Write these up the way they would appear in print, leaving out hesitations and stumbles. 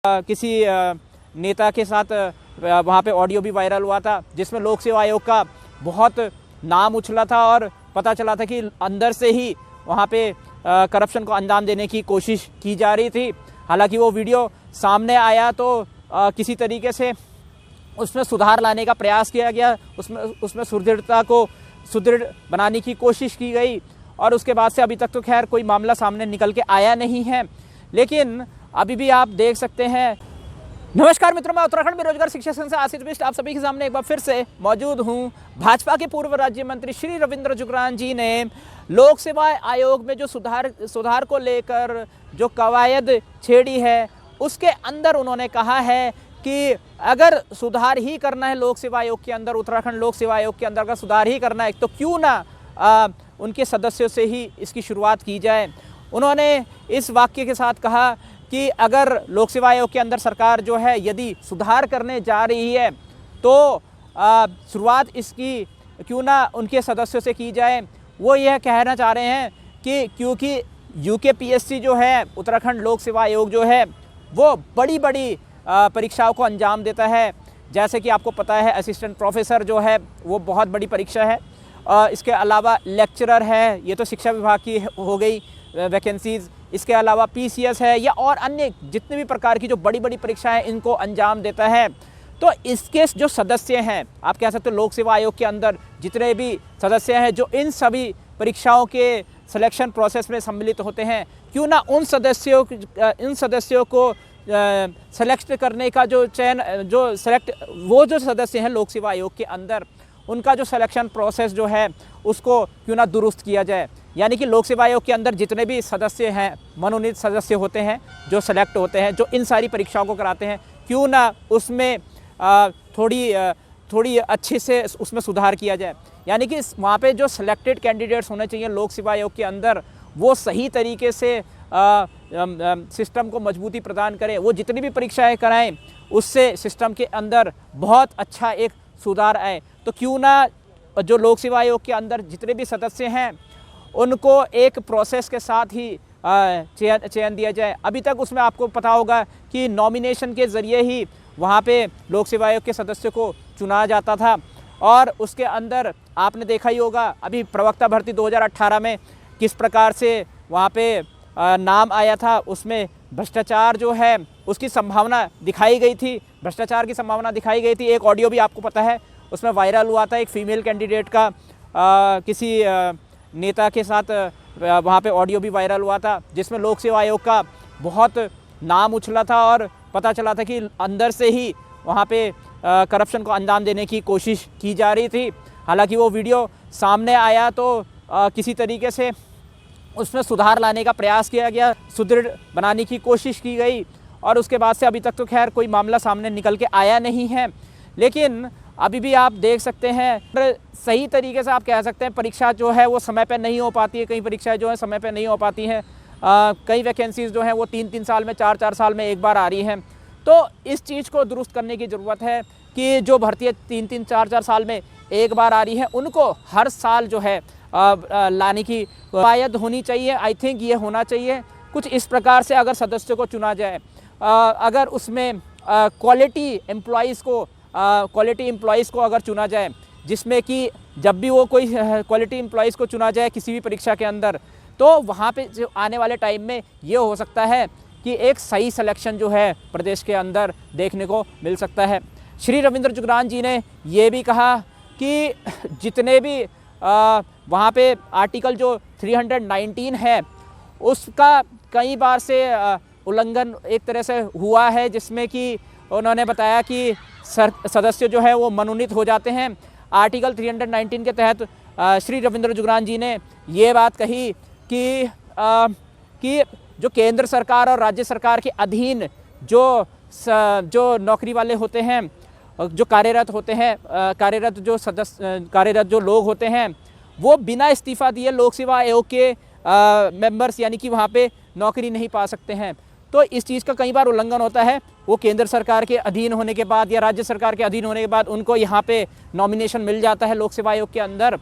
किसी नेता के साथ वहाँ पे ऑडियो भी वायरल हुआ था जिसमें लोक सेवा आयोग का बहुत नाम उछला था और पता चला था कि अंदर से ही वहाँ पे करप्शन को अंजाम देने की कोशिश की जा रही थी। हालांकि वो वीडियो सामने आया तो किसी तरीके से उसमें सुधार लाने का प्रयास किया गया, उसमें सुदृढ़ता को सुदृढ़ बनाने की कोशिश की गई और उसके बाद से अभी तक तो खैर कोई मामला सामने निकल के आया नहीं है। लेकिन अभी भी आप देख सकते हैं। नमस्कार मित्रों, मैं उत्तराखंड बेरोजगार शिक्षा संघ से आशीष बिष्ट आप सभी के सामने एक बार फिर से मौजूद हूं। भाजपा के पूर्व राज्य मंत्री श्री रविंद्र जुगरान जी ने लोक सेवा आयोग में जो सुधार को लेकर जो कवायद छेड़ी है उसके अंदर उन्होंने कहा है कि अगर सुधार ही करना है लोक सेवा आयोग के अंदर, उत्तराखंड लोक सेवा आयोग के अंदर अगर सुधार ही करना है तो क्यों ना उनके सदस्यों से ही इसकी शुरुआत की जाए। उन्होंने इस वाक्य के साथ कहा कि अगर लोक सेवा आयोग के अंदर सरकार जो है यदि सुधार करने जा रही है तो शुरुआत इसकी क्यों ना उनके सदस्यों से की जाए। वो यह कहना चाह रहे हैं कि क्योंकि यूकेपीएससी जो है, उत्तराखंड लोक सेवा आयोग जो है, वो बड़ी बड़ी परीक्षाओं को अंजाम देता है। जैसे कि आपको पता है असिस्टेंट प्रोफेसर जो है वो बहुत बड़ी परीक्षा है। इसके अलावा लेक्चरर है, ये तो शिक्षा विभाग की हो गई वैकेंसीज़। इसके अलावा पीसीएस है या और अन्य जितने भी प्रकार की जो बड़ी बड़ी परीक्षाएं इनको अंजाम देता है। तो इसके जो सदस्य हैं, आप कह सकते हो लोक सेवा आयोग के अंदर जितने भी सदस्य हैं जो इन सभी परीक्षाओं के सिलेक्शन प्रोसेस में सम्मिलित होते हैं, क्यों ना उन सदस्यों को सेलेक्ट करने का जो चयन वो जो सदस्य हैं लोक सेवा आयोग के अंदर, उनका जो सिलेक्शन प्रोसेस जो है उसको क्यों ना दुरुस्त किया जाए। यानी कि लोक सेवा आयोग के अंदर जितने भी सदस्य हैं, मनोनीत सदस्य होते हैं जो सेलेक्ट होते हैं, जो इन सारी परीक्षाओं को कराते हैं, क्यों ना उसमें थोड़ी अच्छे से उसमें सुधार किया जाए। यानी कि वहाँ पे जो सिलेक्टेड कैंडिडेट्स होने चाहिए लोक सेवा आयोग के अंदर, वो सही तरीके से सिस्टम को मजबूती प्रदान करें। वो जितनी भी परीक्षाएं कराएं उससे सिस्टम के अंदर बहुत अच्छा एक सुधार आए। तो क्यों ना जो लोक सेवा आयोग के अंदर जितने भी सदस्य हैं उनको एक प्रोसेस के साथ ही चयन दिया जाए। अभी तक उसमें आपको पता होगा कि नॉमिनेशन के ज़रिए ही वहाँ पे लोक सेवा आयोग के सदस्य को चुना जाता था और उसके अंदर आपने देखा ही होगा अभी प्रवक्ता भर्ती 2018 में किस प्रकार से वहाँ पे नाम आया था। उसमें भ्रष्टाचार जो है उसकी संभावना दिखाई गई थी, भ्रष्टाचार की संभावना दिखाई गई थी। एक ऑडियो भी आपको पता है उसमें वायरल हुआ था, एक फीमेल कैंडिडेट का किसी नेता के साथ वहाँ पे ऑडियो भी वायरल हुआ था जिसमें लोक सेवा आयोग का बहुत नाम उछला था और पता चला था कि अंदर से ही वहाँ पे करप्शन को अंजाम देने की कोशिश की जा रही थी। हालांकि वो वीडियो सामने आया तो किसी तरीके से उसमें सुधार लाने का प्रयास किया गया, सुदृढ़ बनाने की कोशिश की गई और उसके बाद से अभी तक तो खैर कोई मामला सामने निकल के आया नहीं है। लेकिन अभी भी आप देख सकते हैं सही तरीके से आप कह सकते हैं परीक्षा जो है वो समय पे नहीं हो पाती है। कई परीक्षाएं जो है समय पे नहीं हो पाती हैं। कई वैकेंसीज़ जो हैं वो 3-3 साल में, 4-4 साल में एक बार आ रही हैं। तो इस चीज़ को दुरुस्त करने की ज़रूरत है कि जो भर्तियाँ 3-3, 4-4 साल में एक बार आ रही हैं उनको हर साल जो है लाने की कवायद होनी चाहिए। आई थिंक ये होना चाहिए कुछ इस प्रकार से। अगर सदस्यों को चुना जाए, अगर उसमें क्वालिटी एम्प्लॉइज़ को अगर चुना जाए, जिसमें कि जब भी वो कोई क्वालिटी एम्प्लॉइज़ को चुना जाए किसी भी परीक्षा के अंदर, तो वहाँ पे जो आने वाले टाइम में ये हो सकता है कि एक सही सिलेक्शन जो है प्रदेश के अंदर देखने को मिल सकता है। श्री रविंद्र जुगरान जी ने ये भी कहा कि जितने भी वहाँ पे आर्टिकल जो 319 है उसका कई बार से उल्लंघन एक तरह से हुआ है, जिसमें कि उन्होंने बताया कि सदस्य जो है वो मनोनीत हो जाते हैं। आर्टिकल 319 के तहत श्री रविंद्र जुगरान जी ने ये बात कही कि जो केंद्र सरकार और राज्य सरकार के अधीन जो नौकरी वाले होते हैं, जो कार्यरत जो लोग होते हैं, वो बिना इस्तीफ़ा दिए लोक सेवा आयोग के मेंबर्स यानी कि वहाँ पे नौकरी नहीं पा सकते हैं। तो इस चीज़ का कई बार उल्लंघन होता है। वो केंद्र सरकार के अधीन होने के बाद या राज्य सरकार के अधीन होने के बाद उनको यहाँ पे नॉमिनेशन मिल जाता है लोक सेवा आयोग के अंदर।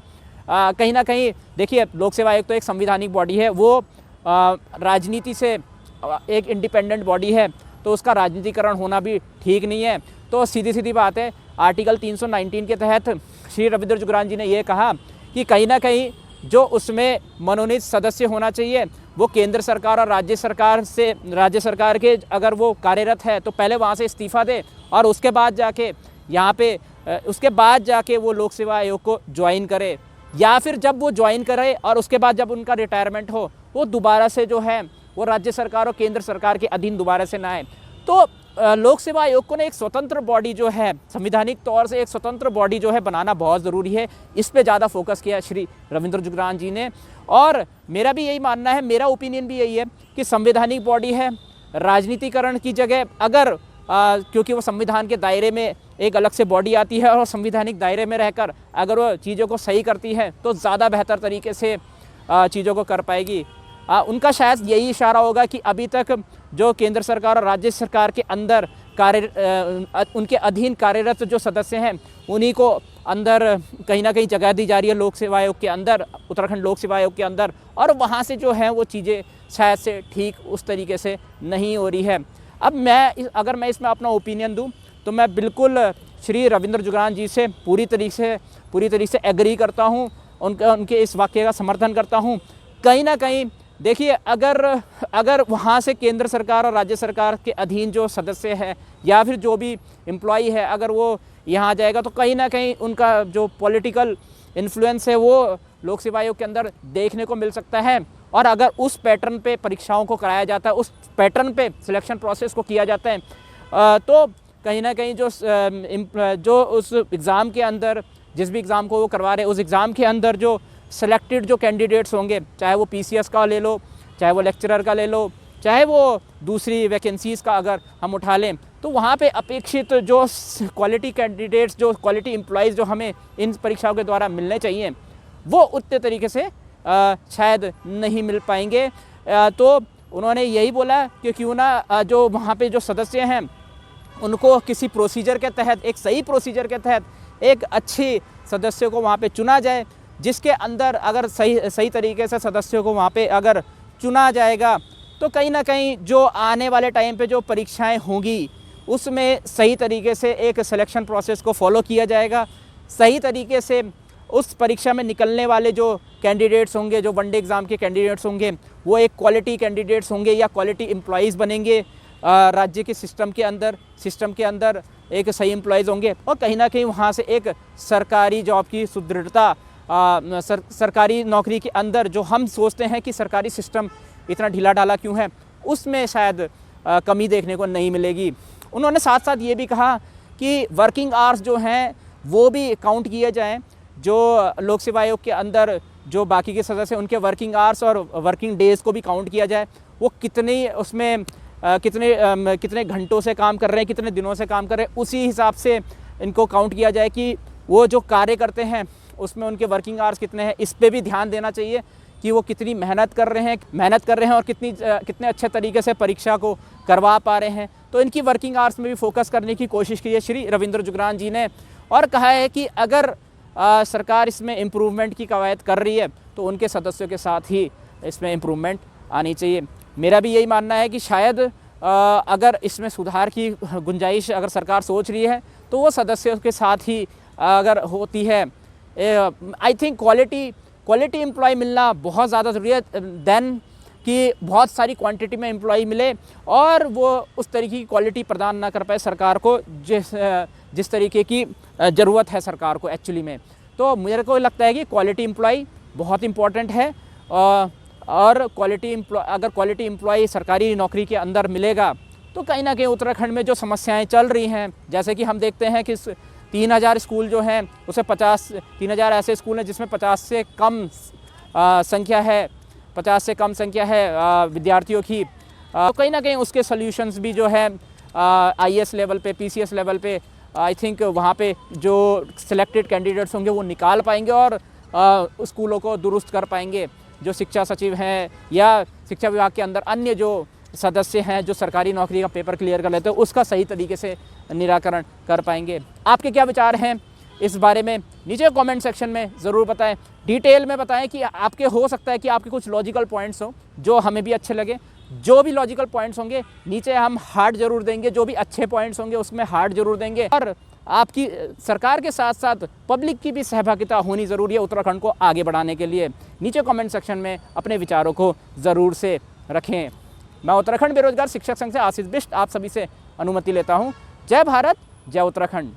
कहीं ना कहीं देखिए, लोक सेवा आयोग तो एक संविधानिक बॉडी है, वो राजनीति से एक इंडिपेंडेंट बॉडी है। तो उसका राजनीतिकरण होना भी ठीक नहीं है। तो सीधी सीधी बात है, आर्टिकल 319 के तहत श्री रविंद्र जुगरान जी ने ये कहा कि कहीं ना कहीं जो उसमें मनोनीत सदस्य होना चाहिए वो केंद्र सरकार और राज्य सरकार के अगर वो कार्यरत है तो पहले वहाँ से इस्तीफ़ा दे और उसके बाद जाके वो लोक सेवा आयोग को ज्वाइन करे, या फिर जब वो ज्वाइन करे और उसके बाद जब उनका रिटायरमेंट हो वो दोबारा से जो है वो राज्य सरकार और केंद्र सरकार के अधीन दोबारा से ना आए। तो लोक सेवा आयोग को एक स्वतंत्र बॉडी जो है, संवैधानिक तौर से एक स्वतंत्र बॉडी जो है बनाना बहुत ज़रूरी है। इस पे ज़्यादा फोकस किया श्री रविंद्र जुगरान जी ने, और मेरा भी यही मानना है, मेरा ओपिनियन भी यही है कि संवैधानिक बॉडी है, राजनीतिकरण की जगह अगर क्योंकि वो संविधान के दायरे में एक अलग से बॉडी आती है और संवैधानिक दायरे में रहकर अगर वो चीज़ों को सही करती है तो ज़्यादा बेहतर तरीके से चीज़ों को कर पाएगी। उनका शायद यही इशारा होगा कि अभी तक जो केंद्र सरकार और राज्य सरकार के अंदर उनके अधीन कार्यरत जो सदस्य हैं उन्हीं को अंदर कहीं ना कहीं जगह दी जा रही है लोक सेवा आयोग के अंदर, उत्तराखंड लोक सेवा आयोग के अंदर, और वहाँ से जो है वो चीज़ें शायद से ठीक उस तरीके से नहीं हो रही है। अब अगर मैं इसमें अपना ओपिनियन दूँ तो मैं बिल्कुल श्री रविंद्र जुगरान जी से पूरी तरीके से एग्री करता हूँ, उनके इस वाक्य का समर्थन करता हूँ। कहीं ना कहीं देखिए, अगर वहाँ से केंद्र सरकार और राज्य सरकार के अधीन जो सदस्य है या फिर जो भी एम्प्लॉई है अगर वो यहाँ आ जाएगा तो कहीं ना कहीं उनका जो पॉलिटिकल इन्फ्लुएंस है वो लोक सेवा आयोग के अंदर देखने को मिल सकता है। और अगर उस पैटर्न पे परीक्षाओं को कराया जाता है, उस पैटर्न पे सिलेक्शन प्रोसेस को किया जाता है, तो कहीं ना कहीं जो उस एग्ज़ाम के अंदर, जिस भी एग्ज़ाम को वो करवा रहे हैं उस एग्ज़ाम के अंदर जो सेलेक्टेड जो कैंडिडेट्स होंगे, चाहे वो PCS का ले लो, चाहे वो लेक्चरर का ले लो, चाहे वो दूसरी वैकेंसीज़ का अगर हम उठा लें, तो वहाँ पे अपेक्षित जो क्वालिटी कैंडिडेट्स, जो क्वालिटी एम्प्लॉइज़ जो हमें इन परीक्षाओं के द्वारा मिलने चाहिए वो उतने तरीके से शायद नहीं मिल पाएंगे। तो उन्होंने यही बोला कि क्यों ना जो वहाँ पे जो सदस्य हैं उनको किसी प्रोसीजर के तहत, एक सही प्रोसीजर के तहत एक अच्छी सदस्य को वहाँ पे चुना जाए, जिसके अंदर अगर सही तरीके से सदस्यों को वहाँ पे अगर चुना जाएगा तो कहीं ना कहीं जो आने वाले टाइम पे जो परीक्षाएं होंगी उसमें सही तरीके से एक सिलेक्शन प्रोसेस को फॉलो किया जाएगा, सही तरीके से उस परीक्षा में निकलने वाले जो कैंडिडेट्स होंगे, जो वनडे एग्ज़ाम के कैंडिडेट्स होंगे, वो एक क्वालिटी कैंडिडेट्स होंगे या क्वालिटी एम्प्लॉइज़ बनेंगे राज्य के सिस्टम के अंदर एक सही एम्प्लॉइज़ होंगे, और कहीं ना कहीं वहाँ से एक सरकारी जॉब की सुदृढ़ता, सरकारी नौकरी के अंदर जो हम सोचते हैं कि सरकारी सिस्टम इतना ढीला ढाला क्यों है, उसमें शायद कमी देखने को नहीं मिलेगी। उन्होंने साथ साथ ये भी कहा कि वर्किंग आवर्स जो हैं वो भी काउंट किए जाएं, जो लोक सेवा आयोग के अंदर जो बाकी के सदस्य हैं उनके वर्किंग आवर्स और वर्किंग डेज़ को भी काउंट किया जाए, वो कितने घंटों से काम कर रहे हैं, कितने दिनों से काम कर रहे हैं, उसी हिसाब से इनको काउंट किया जाए कि वो जो कार्य करते हैं उसमें उनके वर्किंग आवर्स कितने हैं। इस पे भी ध्यान देना चाहिए कि वो कितनी मेहनत कर रहे हैं और कितने अच्छे तरीके से परीक्षा को करवा पा रहे हैं। तो इनकी वर्किंग आवर्स में भी फोकस करने की कोशिश की है श्री रविंद्र जुगरान जी ने, और कहा है कि अगर सरकार इसमें इम्प्रूवमेंट की कवायद कर रही है तो उनके सदस्यों के साथ ही इसमें इम्प्रूवमेंट आनी चाहिए। मेरा भी यही मानना है कि शायद अगर इसमें सुधार की गुंजाइश अगर सरकार सोच रही है तो वो सदस्यों के साथ ही अगर होती है। आई थिंक क्वालिटी एम्प्लॉय मिलना बहुत ज़्यादा ज़रूरी है देन कि बहुत सारी क्वांटिटी में एम्प्लॉय मिले और वो उस तरीके की क्वालिटी प्रदान ना कर पाए सरकार को जिस तरीके की ज़रूरत है सरकार को एक्चुअली में। तो मेरे को लगता है कि क्वालिटी एम्प्लॉय बहुत इम्पॉर्टेंट है, और अगर क्वालिटी एम्प्लॉय सरकारी नौकरी के अंदर मिलेगा तो कहीं ना कहीं उत्तराखंड में जो समस्याएं चल रही हैं, जैसे कि हम देखते हैं कि 3000 स्कूल जो हैं उसे 3000 ऐसे स्कूल हैं जिसमें 50 से कम संख्या है विद्यार्थियों की। तो कहीं ना कहीं उसके सॉल्यूशंस भी जो है IAS लेवल पे, PCS लेवल पे आई थिंक वहाँ पे जो सिलेक्टेड कैंडिडेट्स होंगे वो निकाल पाएंगे और स्कूलों को दुरुस्त कर पाएंगे। जो शिक्षा सचिव हैं या शिक्षा विभाग के अंदर अन्य जो सदस्य हैं जो सरकारी नौकरी का पेपर क्लियर कर लेते हैं उसका सही तरीके से निराकरण कर पाएंगे। आपके क्या विचार हैं इस बारे में नीचे कमेंट सेक्शन में ज़रूर बताएं, डिटेल में बताएं कि आपके हो सकता है कि आपके कुछ लॉजिकल पॉइंट्स हो जो हमें भी अच्छे लगे, जो भी लॉजिकल पॉइंट्स होंगे नीचे हम हार्ट जरूर देंगे, जो भी अच्छे पॉइंट्स होंगे उसमें हार्ट जरूर देंगे। और आपकी सरकार के साथ साथ पब्लिक की भी सहभागिता होनी ज़रूरी है उत्तराखंड को आगे बढ़ाने के लिए। नीचे कमेंट सेक्शन में अपने विचारों को ज़रूर से रखें। मैं उत्तराखंड बेरोजगार शिक्षक संघ से आशीष बिष्ट आप सभी से अनुमति लेता हूँ। जय भारत, जय उत्तराखंड।